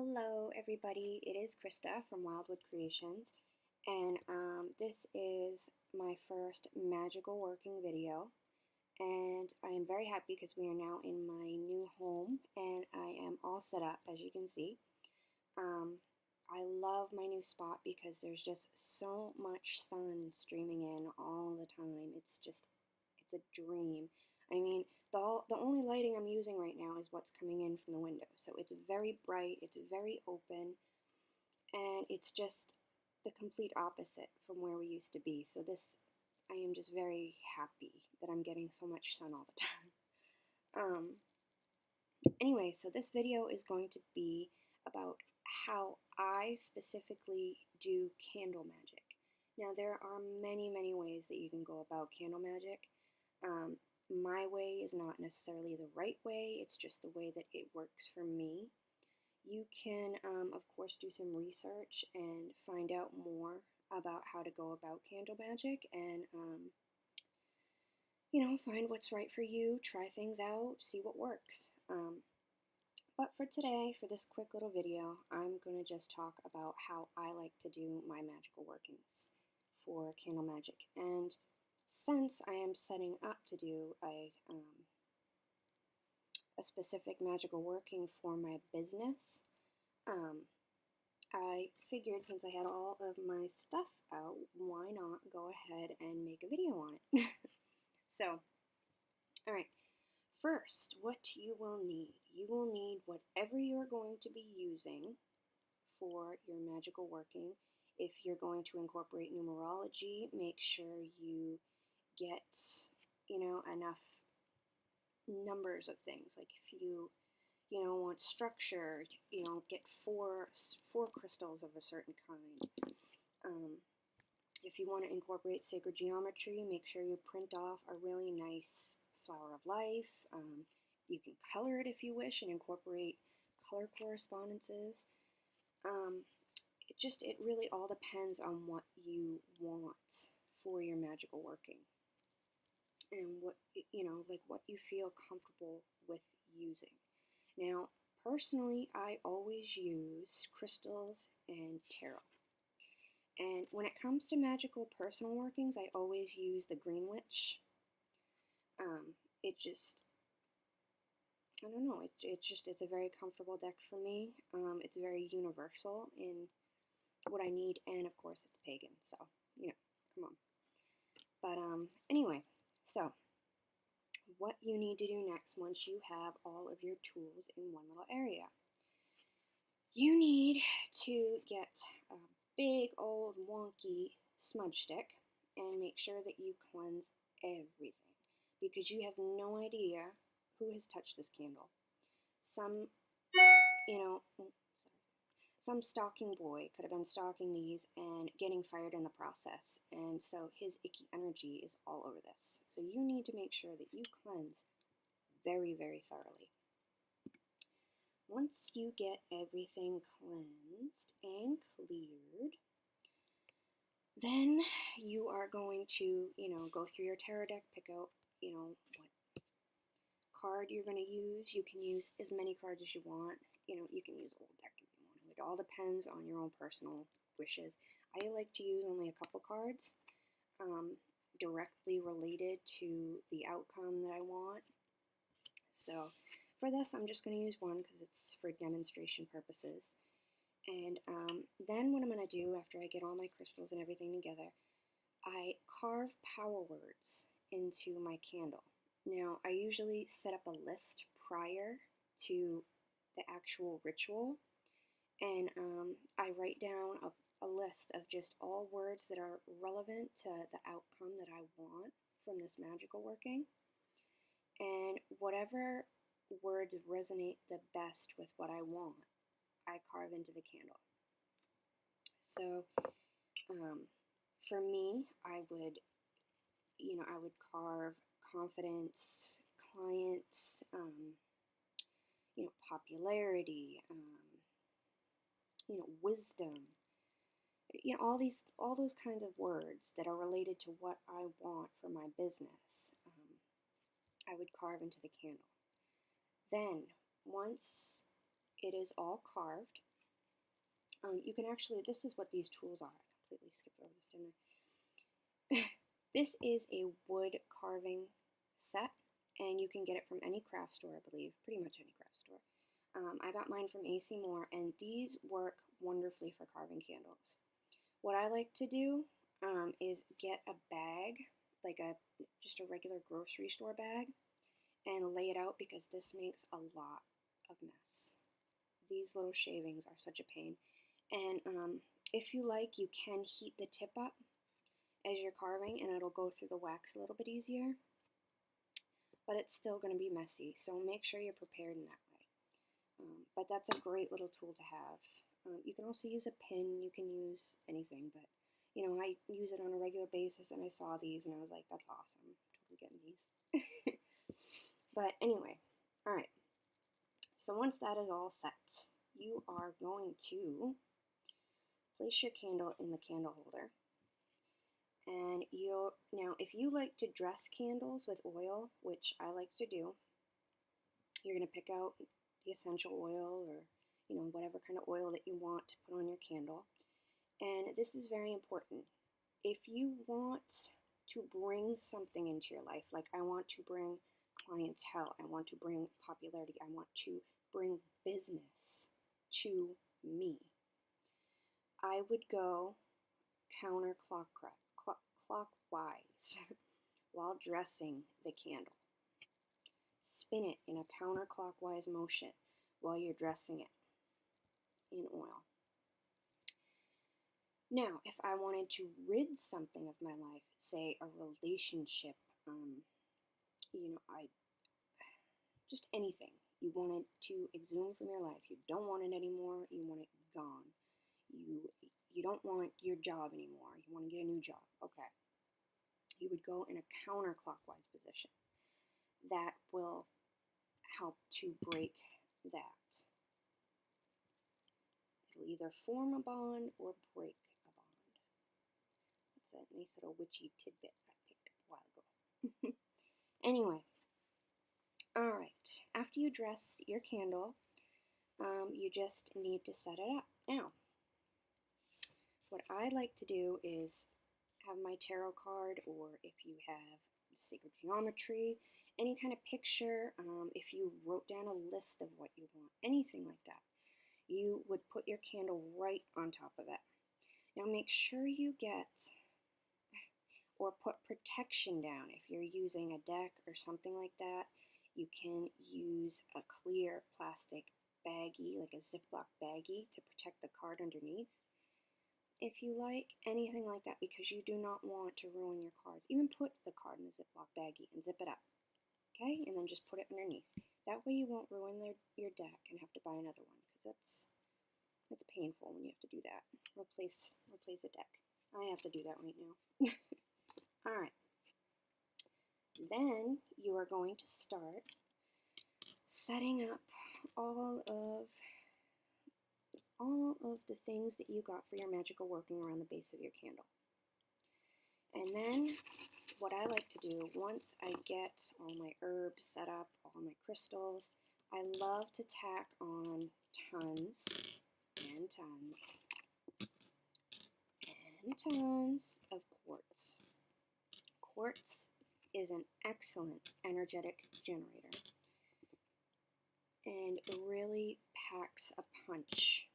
Hello everybody, it is Krista from Wildwood Creations, and this is my first magical working video, and I am very happy because we are now in my new home and I am all set up, as you can see. I love my new spot because there's just so much sun streaming in all the time. It's a dream. I mean, the only lighting I'm using right now is what's coming in from the window. So it's very bright, it's very open, and it's just the complete opposite from where we used to be. So I am just very happy that I'm getting so much sun all the time. Anyway, so this video is going to be about how I specifically do candle magic. Now, there are many ways that you can go about candle magic. My way is not necessarily the right way, it's just the way that it works for me. You can, of course, do some research and find out more about how to go about candle magic and, find what's right for you, try things out, see what works. But for today, for this quick little video, I'm going to just talk about how I like to do my magical workings for candle magic. And since I am setting up to do a specific magical working for my business, I figured since I had all of my stuff out, why not go ahead and make a video on it. So, alright, first, what you will need whatever you're going to be using for your magical working. If you're going to incorporate numerology, make sure you get, enough numbers of things. Like if you want structure, get four crystals of a certain kind. If you want to incorporate sacred geometry, make sure you print off a really nice flower of life. You can color it if you wish and incorporate color correspondences. It really all depends on what you want for your magical working and what you feel comfortable with using. Now, personally, I always use crystals and tarot. And when it comes to magical personal workings, I always use the Green Witch. I don't know, it's a very comfortable deck for me. It's very universal in what I need, and of course it's pagan, so, come on. But anyway, so what you need to do next once you have all of your tools in one little area. You need to get a big old wonky smudge stick and make sure that you cleanse everything, because you have no idea who has touched this candle. Some stalking boy could have been stalking these and getting fired in the process, and so his icky energy is all over this. So you need to make sure that you cleanse very thoroughly. Once you get everything cleansed and cleared, then you are going to, go through your tarot deck, pick out, what card you're going to use. You can use as many cards as you want. You can use old deck if you want to. It all depends on your own personal wishes. I like to use only a couple cards directly related to the outcome that I want. So for this, I'm just going to use one because it's for demonstration purposes. And then what I'm going to do after I get all my crystals and everything together, I carve power words into my candle. Now, I usually set up a list prior to the actual ritual, and I write down a list of just all words that are relevant to the outcome that I want from this magical working, and whatever words resonate the best with what I want, I carve into the candle. So, for me, I would carve confidence, clients, popularity, wisdom, all those kinds of words that are related to what I want for my business. I would carve into the candle. Then, once it is all carved, You can actually, this is what these tools are. I completely skipped over this, didn't I? This is a wood carving set, and you can get it from any craft store, I believe, pretty much any craft store. I got mine from AC Moore, and these work wonderfully for carving candles. What I like to do is get a bag, like just a regular grocery store bag, and lay it out because this makes a lot of mess. These little shavings are such a pain. And if you like, you can heat the tip up as you're carving, and it'll go through the wax a little bit easier. But it's still going to be messy, so make sure you're prepared in that way. But that's a great little tool to have. You can also use a pin, you can use anything, but you know, I use it on a regular basis, and I saw these and I was like, that's awesome, I'm totally getting these. But anyway, alright, so once that is all set, you are going to place your candle in the candle holder. And now if you like to dress candles with oil, which I like to do, you're going to pick out the essential oil, or you know, whatever kind of oil that you want to put on your candle. And this is very important. If you want to bring something into your life, like I want to bring clientele, I want to bring popularity, I want to bring business to me, I would go counterclockwise while dressing the candle. Spin it in a counterclockwise motion while you're dressing it in oil. Now, if I wanted to rid something of my life, say a relationship, you know, just anything you wanted to exhume from your life, you don't want it anymore, you want it gone, you don't want your job anymore, you want to get a new job, okay, you would go in a counterclockwise position. That will help to break that. It'll either form a bond or break a bond. That's a nice little witchy tidbit I picked up a while ago. Anyway, alright, after you dress your candle, you just need to set it up. Now, what I like to do is have my tarot card, or if you have sacred geometry, any kind of picture, if you wrote down a list of what you want, anything like that, you would put your candle right on top of it. Now make sure you get, or put protection down. If you're using a deck or something like that, you can use a clear plastic baggie, like a Ziploc baggie, to protect the card underneath, if you like, anything like that, because you do not want to ruin your cards. Even put the card in a Ziploc baggie and zip it up, okay? And then just put it underneath. That way you won't ruin your deck and have to buy another one, because that's painful when you have to do that. Replace a deck. I have to do that right now. Alright. Then you are going to start setting up all of the things that you got for your magical working around the base of your candle. And then what I like to do, once I get all my herbs set up, all my crystals, I love to tack on tons and tons and tons of quartz. Quartz is an excellent energetic generator and really packs a punch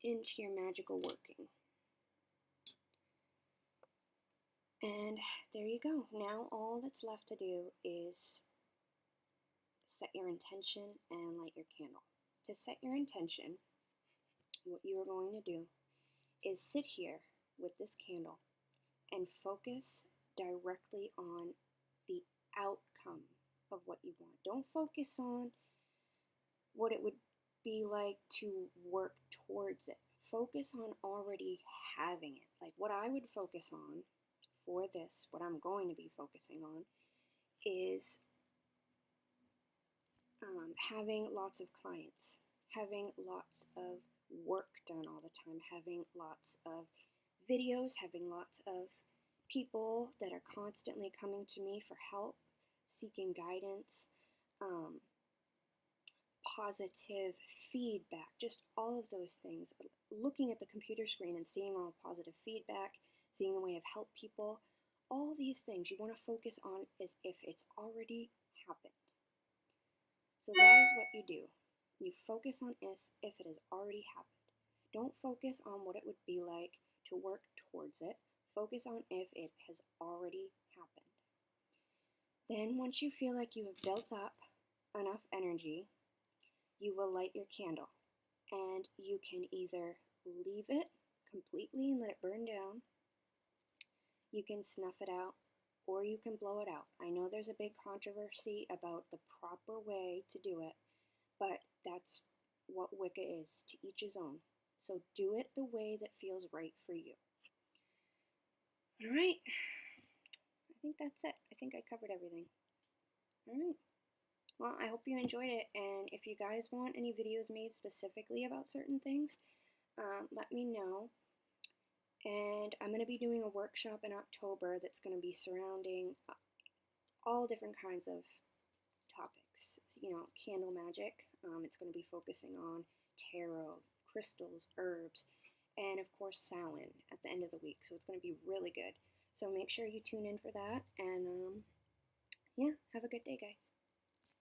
into your magical working. And there you go. Now all that's left to do is set your intention and light your candle. To set your intention, what you are going to do is sit here with this candle and focus directly on the outcome of what you want. Don't focus on what it would be like to work towards it. Focus on already having it. Like what I would focus on for this, what I'm going to be focusing on, is having lots of clients, having lots of work done all the time, having lots of videos, having lots of people that are constantly coming to me for help, seeking guidance, positive feedback, just all of those things. Looking at the computer screen and seeing all the positive feedback, seeing the way I've helped people, all these things you want to focus on as if it's already happened. So that is what you do. You focus on as if it has already happened. Don't focus on what it would be like to work towards it. Focus on if it has already happened. Then once you feel like you have built up enough energy, you will light your candle. And you can either leave it completely and let it burn down, you can snuff it out, or you can blow it out. I know there's a big controversy about the proper way to do it, but that's what Wicca is, to each his own. So do it the way that feels right for you. All right, I think that's it. I think I covered everything. All right. Well, I hope you enjoyed it, and if you guys want any videos made specifically about certain things, let me know. And I'm going to be doing a workshop in October that's going to be surrounding all different kinds of topics. You know, candle magic. It's going to be focusing on tarot, crystals, herbs, and of course Samhain at the end of the week. So it's going to be really good. So make sure you tune in for that. And yeah, have a good day, guys.